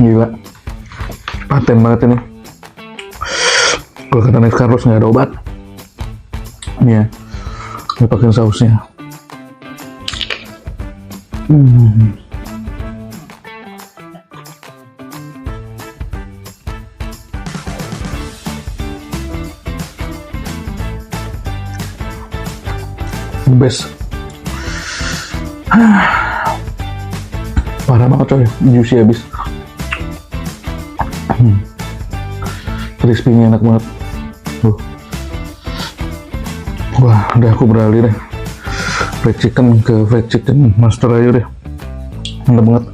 Gila, paten banget ini. Kalau kata Next Carlos nggak ada obat. Ini ya, ini pakai sausnya. The best. Parah banget coy, juicy abis. Crispy-nya enak banget. Wah, udah aku beralih deh. Fried chicken ke fried chicken master aja deh. Mantap banget.